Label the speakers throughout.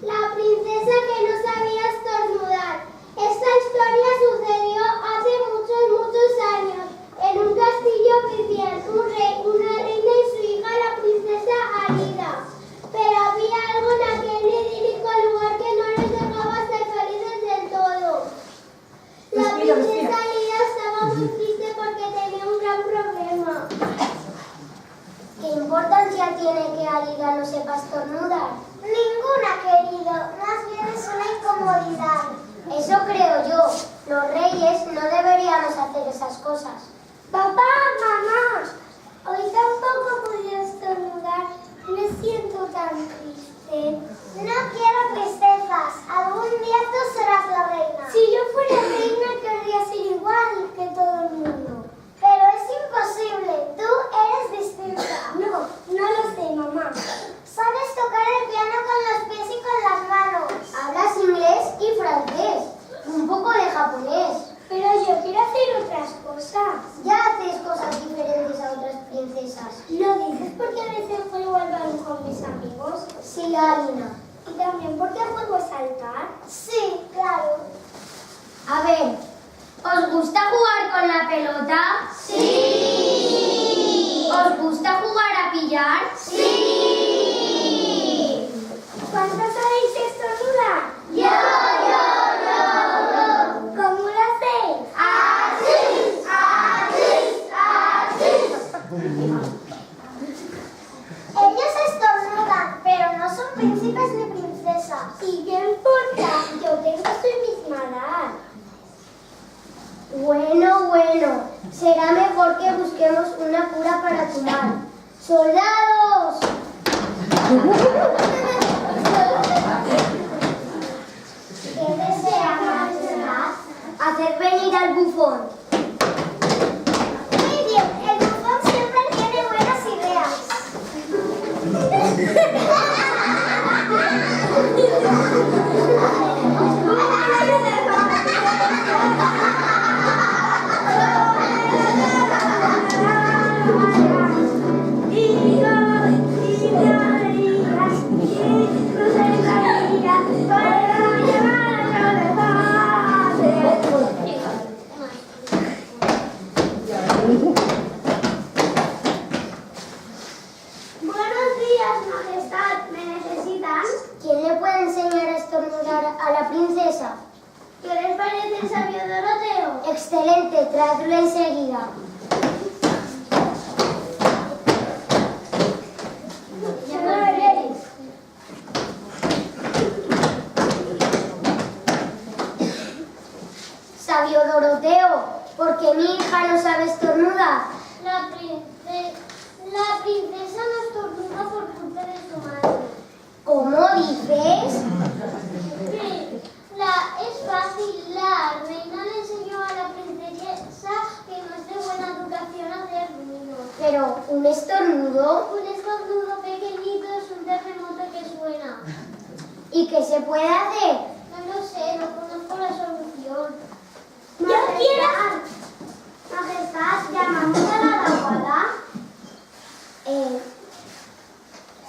Speaker 1: La princesa que no sabía estornudar. Esta historia sucedió hace muchos años. En un castillo vivían un rey, una reina y su hija, la princesa Alida. Pero había algo en aquel idílico lugar que no les dejaba ser felices del todo. La princesa Alida estaba muy triste porque tenía un gran problema. ¿Qué importancia tiene que Alida no sepa estornudar? Ninguna, querido. Más bien es una incomodidad. Eso creo yo. Los reyes no deberíamos hacer esas cosas. Papá, mamá, hoy tampoco podía estornudar. Me siento tan triste. No quiero tristezas. Algún día tú serás la reina. Si yo fuera reina, querría ser igual que todo el mundo. Pero es imposible. Tú eres distinta. No lo sé, mamá. Sabes tocar el piano con los pies y con las manos. Hablas inglés y francés. Un poco de japonés. Pero yo quiero hacer otras cosas. Ya haces cosas diferentes a otras princesas. ¿Lo dices porque a veces juego al balón con mis amigos? Sí, Alina. ¿Y también porque juego a saltar? Sí, claro. A ver, ¿os gusta jugar con la pelota? Sí. ¿Os gusta jugar a pillar? Sí. ¿Cuántos sabéis estornudar? Yo. ¿Cómo lo hacéis? Así. Ellos estornudan, pero no son príncipes ni princesas. ¿Y qué importa? Yo tengo su misma edad. Bueno. Será mejor que busquemos una cura para tu mal. ¡Soldados! ¿Qué desea, Majestad? Hacer venir al bufón. Muy bien, el bufón siempre tiene buenas ideas. Buenos días, Majestad. ¿Me necesitan? ¿Quién le puede enseñar a estornudar a la princesa? ¿Qué les parece el sabio Doroteo? Excelente, traedlo enseguida. Ya lo veréis. Sabio Doroteo, ¿por qué mi hija no sabe estornudar? La princesa no estornuda por culpa de su madre. ¿Cómo dices? Sí, es fácil. La reina le enseñó a la princesa que no es de buena educación hacer ruido. Pero, ¿un estornudo? Un estornudo pequeñito es un terremoto que suena. ¿Y qué se puede hacer? No lo sé, no conozco la solución. ¡Yo quiero! Majestad, ¿llamamos a la aguada?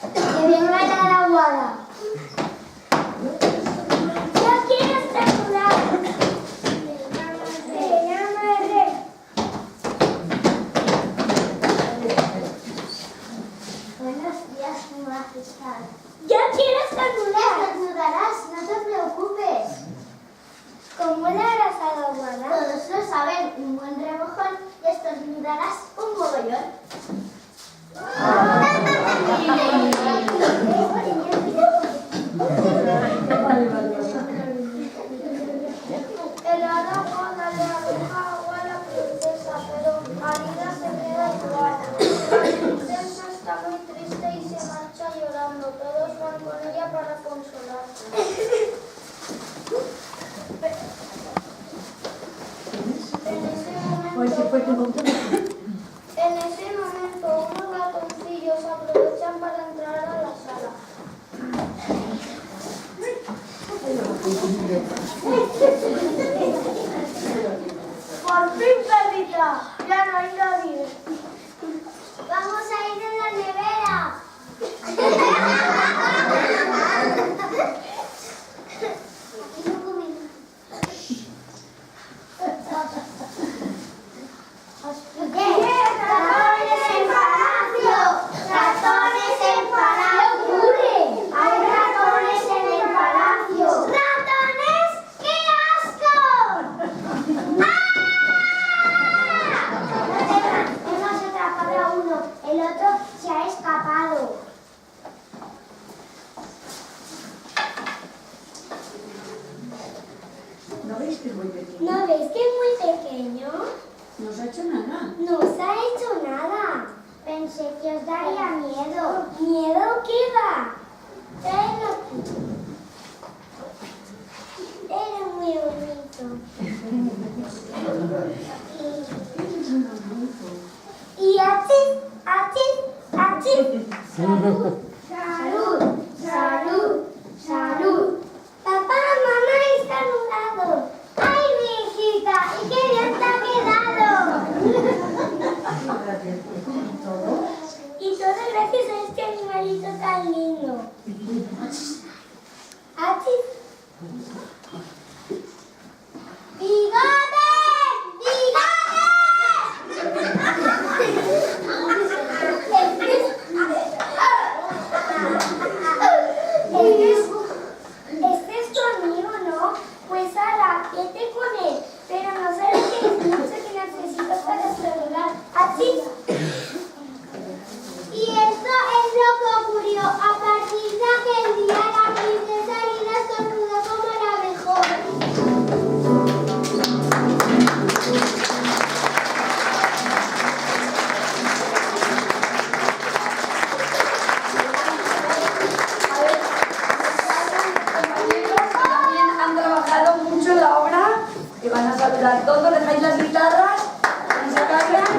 Speaker 1: Que venga la aguada. ¡Yo quiero estornudar! Se llama el rey. Buenos días, mi majestad. ¡Yo quiero estornudar! Estornudarás, no te preocupes. ¿Cómo le harás a la aguada? Todos lo saben, un buen remojón y estornudarás un mogollón. El hada Juana le arroja agua a la princesa, pero Alida se queda igual. La princesa está muy triste y se marcha llorando. Todos van con ella para consolarla. En ese momento, unos ratoncillos aprovechan para entrar a la sala. ¡Por fin, perrita! Ya no hay nadie. ¡Vamos a ir en la nevera!
Speaker 2: ¿No veis que es muy pequeño?
Speaker 1: ¿No ves que es muy pequeño?
Speaker 2: No os ha hecho nada.
Speaker 1: No os ha hecho nada. Pensé que os daría miedo. ¿Miedo qué va? Tráelo aquí. Eres muy bonito. Y achis, achis, achis. Salud, salud, salud, salud. Papá, mamá está anulado. ¡Ay, mi hijita! ¡Y qué bien te ha quedado! Y todo gracias a este animalito tan lindo. ¡Achis! ¡Bigote! Este es tu amigo, ¿no? Pues ala, vete con él. Pero no sabes que es mucho que necesitas para saludar. Así. Y esto es lo que ocurrió. A partir de aquel día, la princesa Lila estornudó como la mejor.
Speaker 3: También han trabajado mucho en la obra, que van a saludar todos, dejáis las guitarras, van a sacarlas.